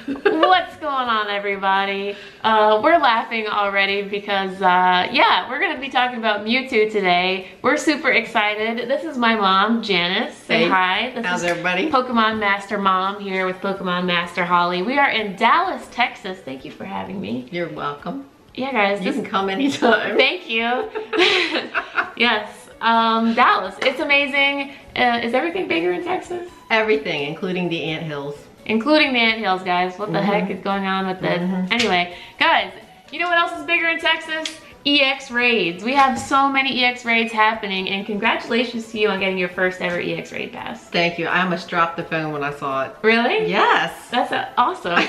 What's going on, everybody? We're laughing already because, yeah, we're going to be talking about Mewtwo today. We're super excited. This is my mom, Janice. Say hi. This How's is everybody? Pokemon Master Mom here with Pokemon Master Holly. We are in Dallas, Texas. Thank you for having me. You're welcome. Yeah, guys. You can come anytime. Thank you. Yes, Dallas. It's amazing. Is everything bigger in Texas? Everything, including the anthills. Including the anthills, guys. What the heck is going on with this? Anyway, guys, you know what else is bigger in Texas? EX raids. We have so many EX raids happening, and congratulations to you on getting your first ever EX raid pass. Thank you. I almost dropped the phone when I saw it. Really? Yes. That's awesome.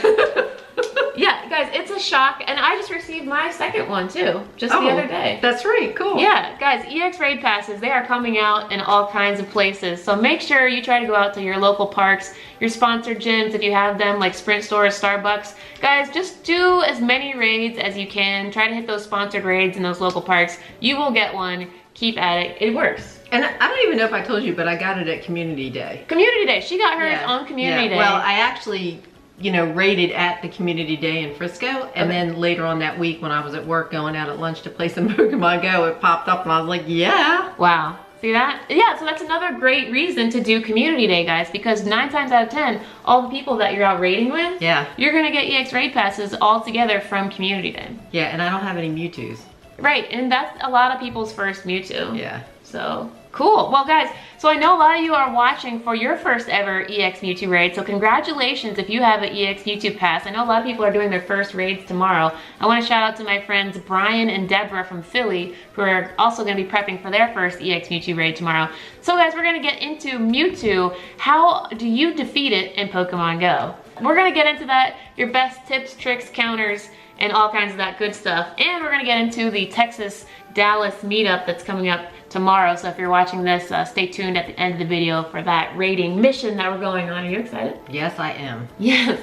Yeah, guys, it's a shock, and I just received my second one too, just the other day. That's right, cool. Yeah, guys, EX Raid Passes, they are coming out in all kinds of places, so make sure you try to go out to your local parks, your sponsored gyms if you have them, like Sprint stores, Starbucks. Guys, just do as many raids as you can. Try to hit those sponsored raids in those local parks. You will get one. Keep at it. It works. And I don't even know if I told you, but I got it at Community Day. Community Day. She got hers on Community Day. Well, I actually, you know, raided at the Community Day in Frisco, and then later on that week when I was at work going out at lunch to play some Pokemon Go, it popped up and I was like, yeah. Wow. See that? Yeah, so that's another great reason to do Community Day, guys, because 9 times out of 10, all the people that you're out raiding with, you're gonna get EX Raid Passes all together from Community Day. Yeah, and I don't have any Mewtwo's. Right, and that's a lot of people's first Mewtwo. Yeah. So, cool. Well, guys, so I know a lot of you are watching for your first ever EX Mewtwo raid, so congratulations if you have an EX Mewtwo pass. I know a lot of people are doing their first raids tomorrow. I want to shout out to my friends Brian and Deborah from Philly, who are also going to be prepping for their first EX Mewtwo raid tomorrow. So, guys, we're going to get into Mewtwo. How do you defeat it in Pokemon Go? We're going to get into that, your best tips, tricks, counters, and all kinds of that good stuff. And we're gonna get into the Texas Dallas meetup that's coming up tomorrow. So if you're watching this, stay tuned at the end of the video for that raiding mission that we're going on. Are you excited? Yes, I am. Yes.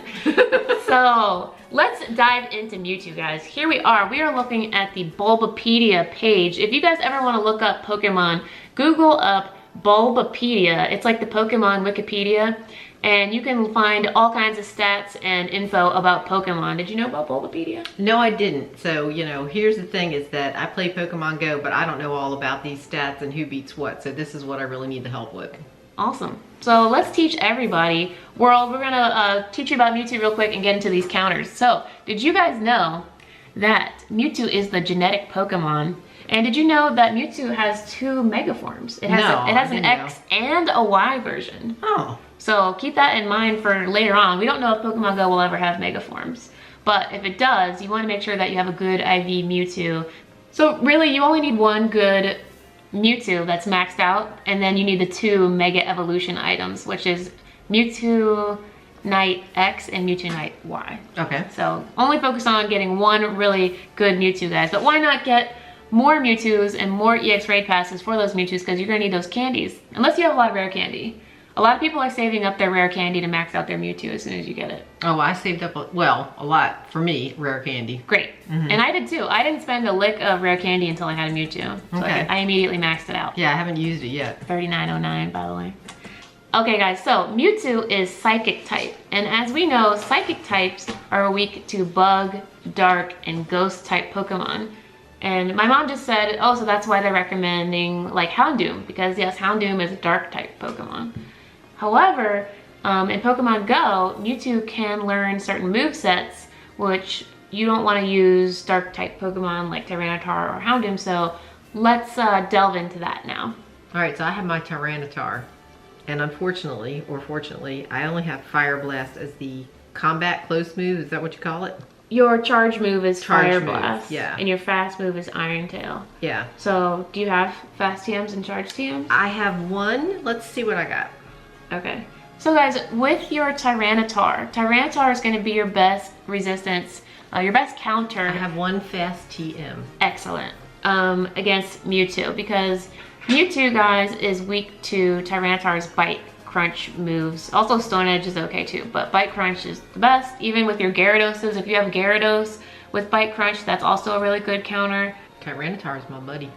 So let's dive into Mewtwo, guys. Here we are. We are looking at the Bulbapedia page. If you guys ever want to look up Pokemon, Google up Bulbapedia. It's like the Pokemon Wikipedia. And you can find all kinds of stats and info about Pokemon. Did you know about Bulbapedia? No, I didn't. So, you know, here's the thing is that I play Pokemon Go, but I don't know all about these stats and who beats what. So this is what I really need the help with. Awesome. So let's teach everybody. World, we're gonna teach you about Mewtwo real quick and get into these counters. So, did you guys know that Mewtwo is the genetic Pokemon? And did you know that Mewtwo has 2 Mega Forms? It has an X and a Y version. Oh. So keep that in mind for later on. We don't know if Pokemon Go will ever have Mega Forms. But if it does, you want to make sure that you have a good IV Mewtwo. So really, you only need 1 good Mewtwo that's maxed out, and then you need the 2 Mega Evolution items, which is Mewtwo Night X and Mewtwo Night Y. Okay. So only focus on getting 1 really good Mewtwo, guys. But why not get more Mewtwo's and more EX Raid Passes for those Mewtwo's, because you're going to need those candies. Unless you have a lot of rare candy. A lot of people are saving up their rare candy to max out their Mewtwo as soon as you get it. Oh, I saved up, a lot for me, rare candy. Great. And I did too. I didn't spend a lick of rare candy until I had a Mewtwo. So Okay. I immediately maxed it out. Yeah, I haven't used it yet. $39.09, by the way. Okay, guys, so Mewtwo is Psychic type. And as we know, Psychic types are weak to Bug, Dark, and Ghost type Pokemon. And my mom just said, oh, so that's why they're recommending like Houndoom, because yes, Houndoom is a Dark type Pokemon. However, in Pokemon Go, Mewtwo can learn certain movesets, which you don't want to use Dark type Pokemon like Tyranitar or Houndoom, so let's delve into that now. Alright, so I have my Tyranitar, and unfortunately, or fortunately, I only have Fire Blast as the combat close move, is that what you call it? Your charge move is Fire move, Blast, yeah. And your fast move is Iron Tail. Yeah. So, do you have fast TMs and charge TMs? I have 1, let's see what I got. Okay. So guys, with your Tyranitar is going to be your best resistance, your best counter. I have 1 fast TM. Excellent. Against Mewtwo, because Mewtwo, guys, is weak to Tyranitar's Bite Crunch moves. Also Stone Edge is okay too, but Bite Crunch is the best. Even with your Gyaradoses, if you have Gyarados with Bite Crunch, that's also a really good counter. Tyranitar is my buddy.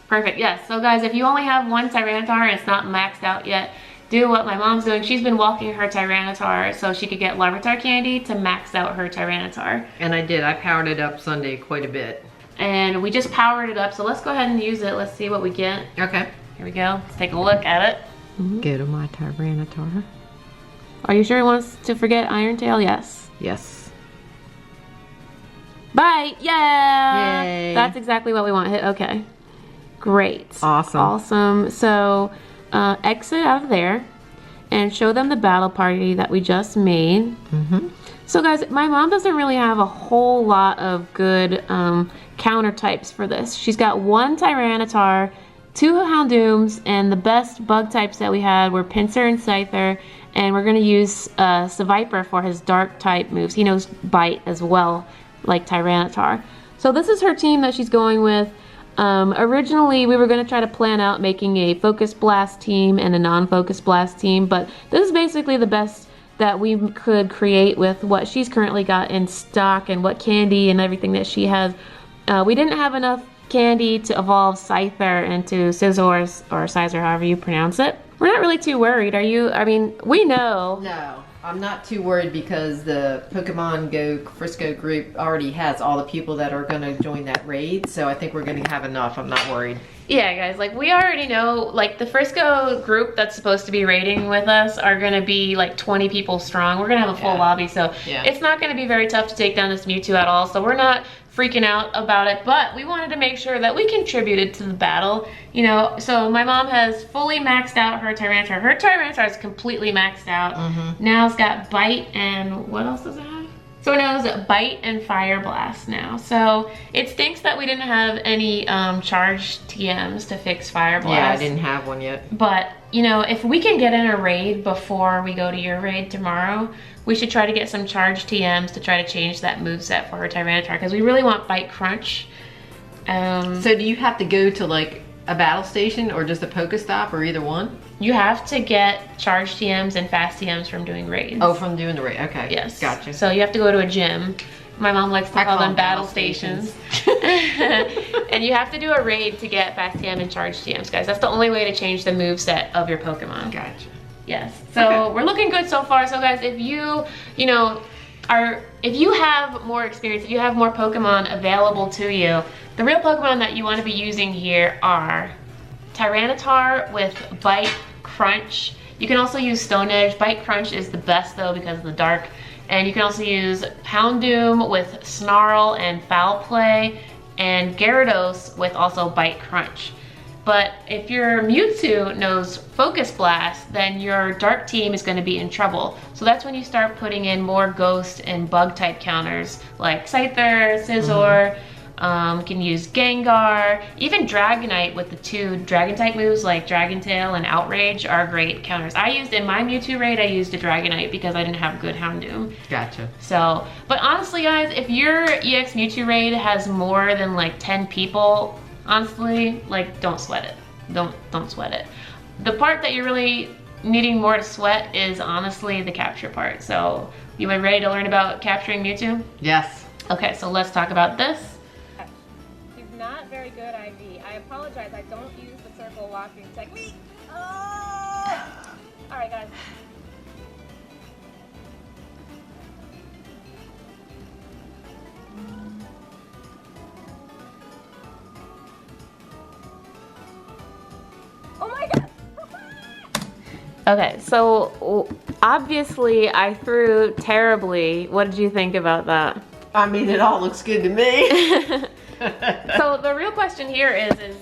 Perfect, yes. So guys, if you only have 1 Tyranitar and it's not maxed out yet, do what my mom's doing. She's been walking her Tyranitar so she could get Larvitar candy to max out her Tyranitar. And I did. I powered it up Sunday quite a bit. And we just powered it up, so let's go ahead and use it. Let's see what we get. Okay. Here we go. Let's take a look at it. Go to my Tyranitar. Are you sure he wants to forget Iron Tail? Yes. Yes. Bite! Yeah! Yay. That's exactly what we want. Hit okay. Great. Awesome. Awesome. So, exit out of there and show them the battle party that we just made. So guys, my mom doesn't really have a whole lot of good counter types for this. She's got 1 Tyranitar, 2 Houndooms, and the best bug types that we had were Pinsir and Scyther, and we're gonna use Seviper for his dark type moves. He knows Bite as well, like Tyranitar. So this is her team that she's going with. Originally, we were going to try to plan out making a Focus Blast team and a non-Focus Blast team, but this is basically the best that we could create with what she's currently got in stock and what candy and everything that she has. We didn't have enough candy to evolve Scyther into Scizor or Scizor, however you pronounce it. We're not really too worried, are you? I mean, we know. No, I'm not too worried because the Pokemon Go Frisco group already has all the people that are going to join that raid, so I think we're going to have enough. I'm not worried. Yeah, guys, like we already know, like the Frisco group that's supposed to be raiding with us are going to be like 20 people strong. We're going to have a full lobby, so it's not going to be very tough to take down this Mewtwo at all, so we're not freaking out about it, but we wanted to make sure that we contributed to the battle, you know. So my mom has fully maxed out her Tyranitar. Her Tyranitar is completely maxed out. Now it's got Bite and what else does it have? So it knows Bite and Fire Blast now. So it stinks that we didn't have any charged TMs to fix Fire Blast. Yeah, I didn't have one yet. But, you know, if we can get in a raid before we go to your raid tomorrow, we should try to get some charged TMs to try to change that moveset for her Tyranitar, because we really want Bite Crunch. So do you have to go to like a battle station or just a PokeStop or either one? You have to get charged TMs and fast TMs from doing raids. Oh, from doing the raid. Okay. Yes. Gotcha. So you have to go to a gym. My mom likes to call them battle stations. And you have to do a raid to get fast TM and charged TMs, guys. That's the only way to change the moveset of your Pokemon. Gotcha. Yes. So we're looking good so far. So guys, if you know, if you have more experience, if you have more Pokemon available to you, the real Pokemon that you want to be using here are Tyranitar with Bite Crunch. You can also use Stone Edge. Bite Crunch is the best though because of the dark. And you can also use Houndoom with Snarl and Foul Play, and Gyarados with also Bite Crunch. But if your Mewtwo knows Focus Blast, then your dark team is going to be in trouble. So that's when you start putting in more ghost and bug type counters like Scyther, Scizor, can use Gengar, even Dragonite with the 2 dragon type moves like Dragon Tail and Outrage are great counters. I used in my Mewtwo raid, I used a Dragonite because I didn't have good Houndoom. Gotcha. So, but honestly guys, if your EX Mewtwo raid has more than like 10 people, honestly, like don't sweat it. Don't sweat it. The part that you're really needing more to sweat is honestly the capture part. So, you ready to learn about capturing Mewtwo? Yes. Okay, so let's talk about this. Not very good IV. I apologize, I don't use the circle locking technique. Oh! Alright guys. Oh my god! Okay, so obviously I threw terribly. What did you think about that? I mean, it all looks good to me. So the real question here is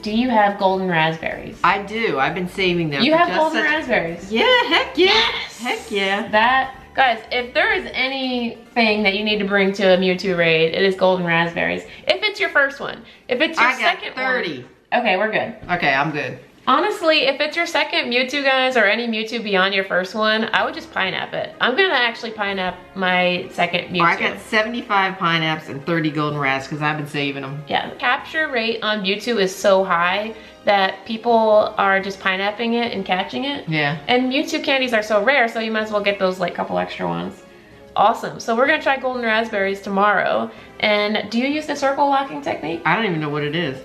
do you have golden raspberries? I do. I've been saving them. You have golden raspberries? Yeah, heck yeah. Yes. Heck yeah. That, guys, if there is anything that you need to bring to a Mewtwo raid, it is golden raspberries. If it's your first one. If it's your second 30. one. Okay, we're good. Okay, I'm good. Honestly, if it's your second Mewtwo, guys, or any Mewtwo beyond your first one, I would just Pineapple it. I'm gonna actually Pineapple my second Mewtwo. I got 75 Pineapples and 30 golden Razz because I've been saving them. Yeah, the capture rate on Mewtwo is so high that people are just Pineappling it and catching it. Yeah. And Mewtwo candies are so rare, so you might as well get those like couple extra ones. Awesome. So we're gonna try golden raspberries tomorrow. And do you use the circle locking technique? I don't even know what it is.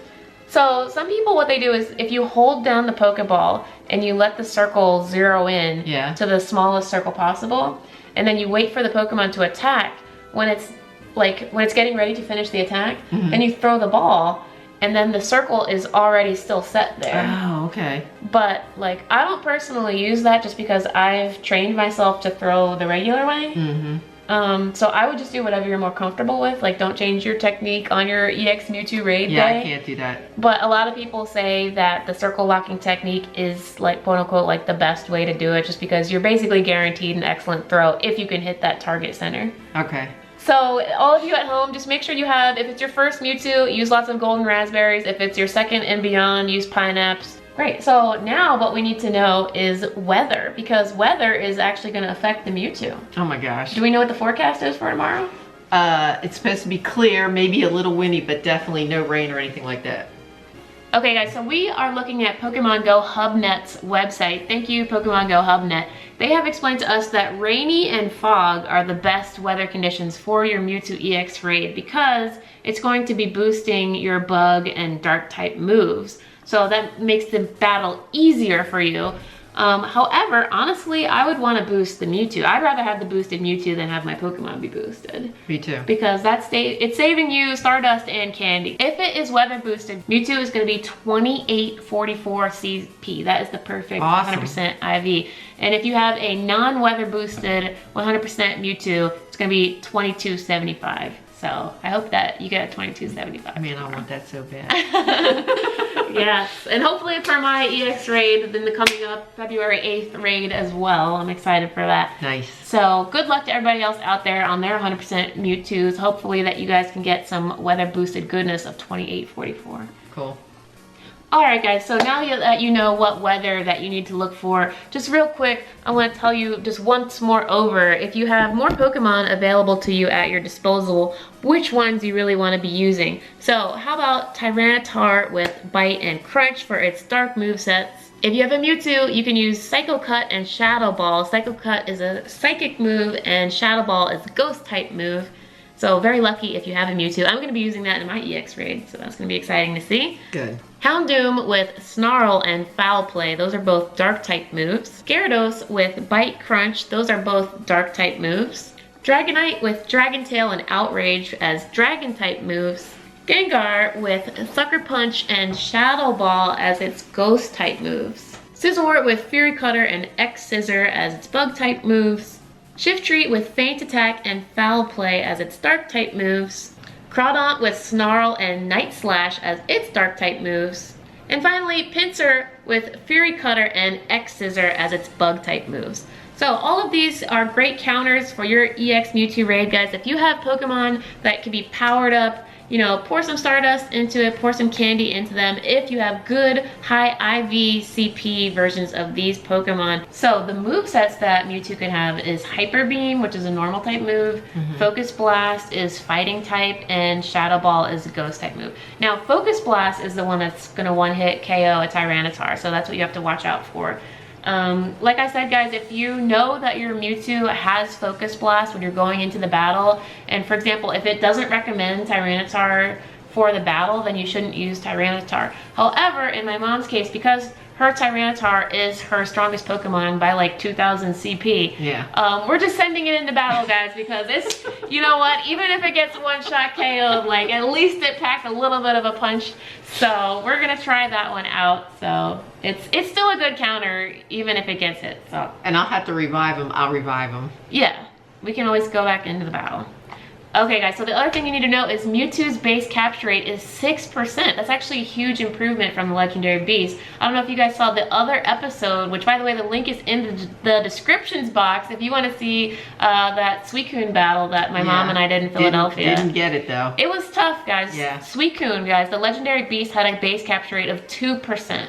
So some people, what they do is if you hold down the Pokeball and you let the circle zero in to the smallest circle possible, and then you wait for the Pokemon to attack, when it's getting ready to finish the attack, then you throw the ball, and then the circle is already still set there. Oh, okay. But like, I don't personally use that just because I've trained myself to throw the regular way. So I would just do whatever you're more comfortable with. Like, don't change your technique on your EX Mewtwo raid Yeah, day. I can't do that. But a lot of people say that the circle locking technique is like, quote unquote, like the best way to do it, just because you're basically guaranteed an excellent throw if you can hit that target center. Okay. So all of you at home, just make sure you have, if it's your first Mewtwo, use lots of golden raspberries. If it's your second and beyond, use pineapples. Great, so now what we need to know is weather, because weather is actually gonna affect the Mewtwo. Oh my gosh. Do we know what the forecast is for tomorrow? It's supposed to be clear, maybe a little windy, but definitely no rain or anything like that. Okay guys, so we are looking at Pokemon Go HubNet's website. Thank you, Pokemon Go HubNet. They have explained to us that rainy and fog are the best weather conditions for your Mewtwo EX raid because it's going to be boosting your bug and dark type moves. So that makes the battle easier for you. However, honestly, I would want to boost the Mewtwo. I'd rather have the boosted Mewtwo than have my Pokemon be boosted. Me too. Because it's saving you Stardust and Candy. If it is weather boosted, Mewtwo is going to be 2844 CP. That is the perfect 100% IV. And if you have a non-weather boosted 100% Mewtwo, it's going to be 2275. So I hope that you get a 2275. Man, I want that so bad. Yes, and hopefully for my EX raid, then the coming up February 8th raid as well. I'm excited for that. Nice. So good luck to everybody else out there on their 100% Mewtwo's. Hopefully that you guys can get some weather boosted goodness of 2844. Cool. Alright guys, so now that you know what weather that you need to look for, just real quick, I want to tell you just once more over, if you have more Pokemon available to you at your disposal, which ones you really want to be using. So how about Tyranitar with Bite and Crunch for its dark movesets? If you have a Mewtwo, you can use Psycho Cut and Shadow Ball. Psycho Cut is a psychic move and Shadow Ball is a ghost type move. So very lucky if you have a Mewtwo. I'm going to be using that in my EX raid, so that's going to be exciting to see. Good. Houndoom with Snarl and Foul Play. Those are both dark type moves. Gyarados with Bite Crunch. Those are both dark type moves. Dragonite with Dragon Tail and Outrage as dragon type moves. Gengar with Sucker Punch and Shadow Ball as its ghost type moves. Scizor with Fury Cutter and X Scissor as its bug type moves. Shiftry with Feint Attack and Foul Play as its dark type moves. Crawdaunt with Snarl and Night Slash as its dark type moves. And finally, Pinsir with Fury Cutter and X Scissor as its bug type moves. So all of these are great counters for your EX Mewtwo raid, guys. If you have Pokemon that can be powered up, you know, pour some Stardust into it, pour some candy into them if you have good high IV CP versions of these Pokemon. So the movesets that Mewtwo can have is Hyper Beam, which is a normal type move, Focus Blast is fighting type, and Shadow Ball is a ghost type move. Now Focus Blast is the one that's gonna one-hit KO a Tyranitar, so that's what you have to watch out for. Like I said, guys, if you know that your Mewtwo has Focus Blast when you're going into the battle, and for example, if it doesn't recommend Tyranitar for the battle, then you shouldn't use Tyranitar. However, in my mom's case, because her Tyranitar is her strongest Pokemon by like 2000 CP, we're just sending it into battle, guys, because it's, you know what, even if it gets one-shot KO'd, like at least it packed a little bit of a punch. So we're gonna try that one out. So it's still a good counter, even if it gets hit. So, and I'll have to revive them. I'll revive them. Yeah, we can always go back into the battle. Okay guys, so the other thing you need to know is Mewtwo's base capture rate is 6%. That's actually a huge improvement from the Legendary Beast. I don't know if you guys saw the other episode, which by the way, the link is in the descriptions box if you want to see that Suicune battle that my mom and I did in Philadelphia. Didn't get it though. It was tough, guys. Yeah. Suicune, guys, the Legendary Beast had a base capture rate of 2%.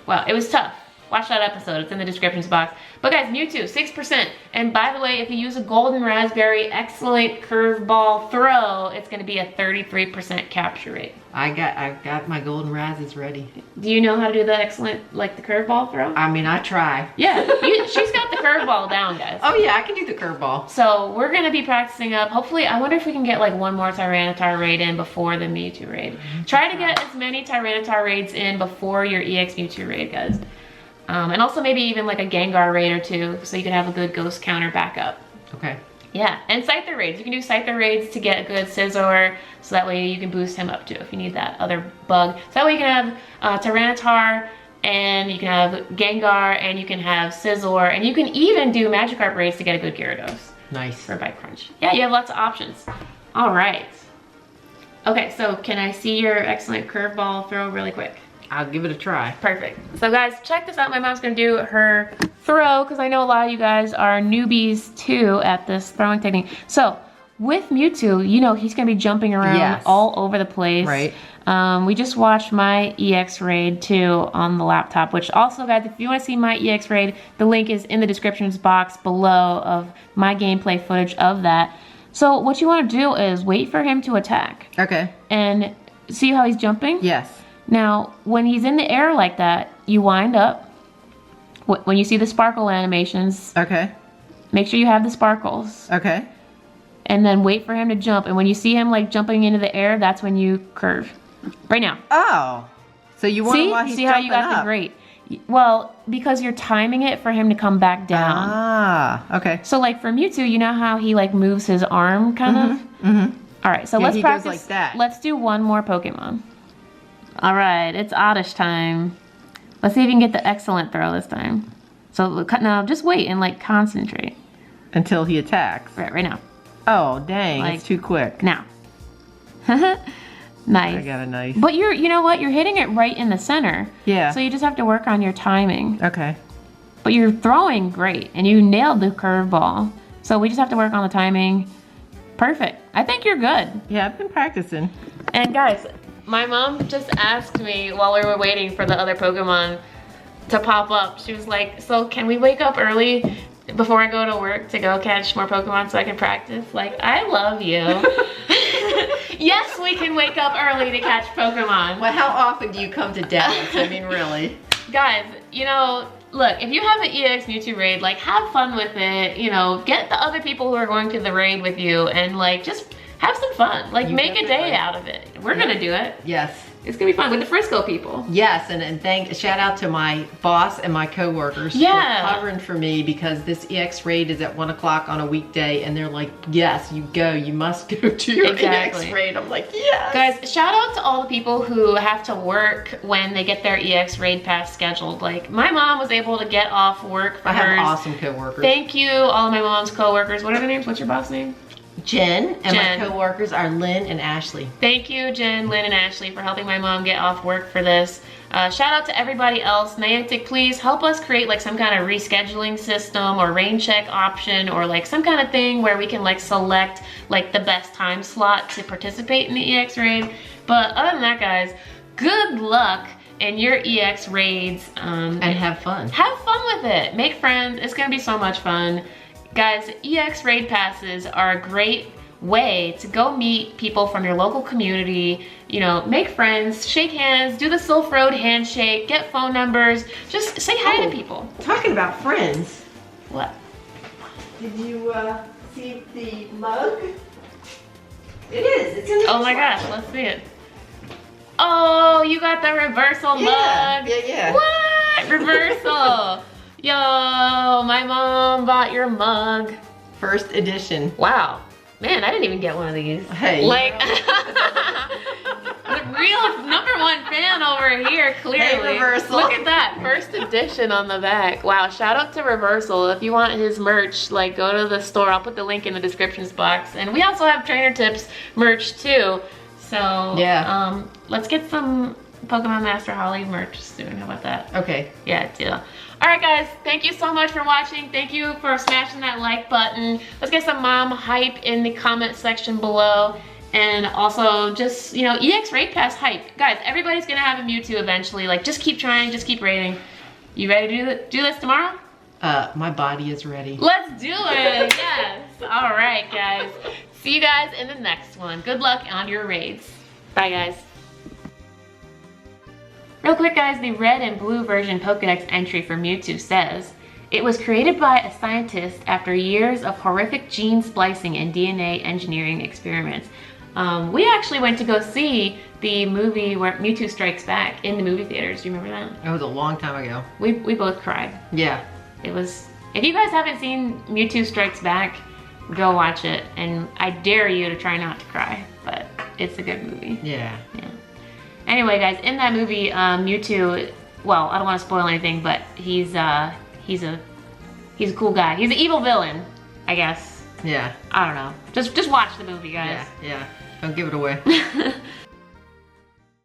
Wow, it was tough. watch that episode. It's in the descriptions box. But guys, Mewtwo, 6%. And by the way, if you use a golden raspberry, excellent curveball throw, it's gonna be a 33% capture rate. I've got my golden Razzes ready. Do you know how to do the excellent, like the curveball throw? I mean, I try. Yeah, she's got the curveball down, guys. Oh yeah, I can do the curveball. So we're gonna be practicing up. Hopefully, I wonder if we can get like one more Tyranitar raid in before the Mewtwo raid. Try to get as many Tyranitar raids in before your EX Mewtwo raid, guys. And also maybe even like a Gengar raid or two, so you can have a good ghost counter backup. Okay. Yeah, and Scyther raids. You can do Scyther raids to get a good Scizor, so that way you can boost him up too if you need that other bug. So that way you can have Tyranitar, and you can have Gengar, and you can have Scizor, and you can even do Magikarp raids to get a good Gyarados. Nice. For Bite Crunch. Yeah, you have lots of options. All right. Okay, so can I see your excellent curveball throw really quick? I'll give it a try. Perfect. So guys, check this out. My mom's gonna do her throw because I know a lot of you guys are newbies too at this throwing technique. So with Mewtwo, you know he's gonna be jumping around all over the place. Right. We just watched my EX raid too on the laptop, which also guys, if you wanna see my EX raid, the link is in the descriptions box below of my gameplay footage of that. So what you wanna do is wait for him to attack. Okay. And see how he's jumping? Yes. Now, when he's in the air like that, you wind up. When you see the sparkle animations, Okay. make sure you have the sparkles. Okay. And then wait for him to jump. And when you see him like jumping into the air, that's when you curve. Right now. Oh. So you want to while he's see how you got up. the grate? Well, because you're timing it for him to come back down. Ah, okay. So like for Mewtwo, you know how he like moves his arm kind of? Mm-hmm. All right, so Yeah, let's he practice. goes like that. Let's do one more Pokemon. All right, it's Oddish time. Let's see if you can get the excellent throw this time. So now, just wait and like concentrate. Until he attacks. Right now. Oh, dang, Like- it's too quick. Now. Nice. I got a nice. But you know what? You're hitting it right in the center. Yeah. So you just have to work on your timing. Okay. But you're throwing great, and you nailed the curveball. So we just have to work on the timing. Perfect. I think you're good. Yeah, I've been practicing. And guys, my mom just asked me while we were waiting for the other Pokemon to pop up. She was like, so can we wake up early before I go to work to go catch more Pokemon so I can practice? Like, I love you. Yes, we can wake up early to catch Pokemon. Well, how often do you come to Dallas? I mean, really. Guys, you know, look, if you have an EX Mewtwo raid, like, have fun with it. You know, get the other people who are going to the raid with you and, like, just have some fun. Like, You make a day definitely- out of it. We're gonna do it. Yes. It's gonna be fun with the Frisco people. Yes, and shout out to my boss and my coworkers Yeah. for covering for me because this EX raid is at 1 o'clock on a weekday and they're like, yes, you go, you must go to your Exactly. EX raid. I'm like, yes. Guys, shout out to all the people who have to work when they get their EX raid pass scheduled. Like, my mom was able to get off work for I hers. have awesome coworkers. Thank you, all of my mom's coworkers. What are their names? What's your boss name? Jen and Jen. my coworkers are Lynn and Ashley. Thank you, Jen, Lynn, and Ashley for helping my mom get off work for this. Shout out to everybody else. Niantic, please help us create like some kind of rescheduling system or rain check option or like some kind of thing where we can like select like the best time slot to participate in the EX raid. But other than that, guys, good luck in your EX raids. And have fun. Have fun with it. Make friends. It's gonna be so much fun. Guys, EX raid passes are a great way to go meet people from your local community, you know, make friends, shake hands, do the Sylph Road handshake, get phone numbers, just say hi to people. Talking about friends, What? did you see the mug? It is. It's in the Oh my gosh, let's see it. Oh, you got the reversal mug. Yeah. What? Reversal. Yo, my mom bought your mug. First edition. Wow. Man, I didn't even get one of these. Hey. Like, the real #1 fan over here, clearly. Hey, Reversal. Look at that, first edition on the back. Wow, shout out to Reversal. If you want his merch, like, go to the store. I'll put the link in the descriptions box. And we also have Trainer Tips merch, too. So, Yeah. Let's get some PkmnMasterHolly merch soon. How about that? Okay. Yeah, deal. All right, guys, thank you so much for watching. Thank you for smashing that like button. Let's get some mom hype in the comment section below. And also just, you know, EX Raid Pass hype. Guys, everybody's gonna have a Mewtwo eventually. Like, just keep trying, just keep raiding. You ready to do this tomorrow? My body is ready. Let's do it, yes. All right, guys. See you guys in the next one. Good luck on your raids. Bye, guys. Real quick, guys, the red and blue version Pokedex entry for Mewtwo says, it was created by a scientist after years of horrific gene splicing and DNA engineering experiments. We actually went to go see the movie where Mewtwo Strikes Back in the movie theaters. Do you remember that? It was a long time ago. We both cried. Yeah. It was, if you guys haven't seen Mewtwo Strikes Back, go watch it. And I dare you to try not to cry, but it's a good movie. Yeah. Yeah. Anyway, guys, in that movie, Mewtwo, well, I don't want to spoil anything, but he's a cool guy. He's an evil villain, I guess. Yeah. I don't know. Just watch the movie, guys. Yeah. Don't give it away.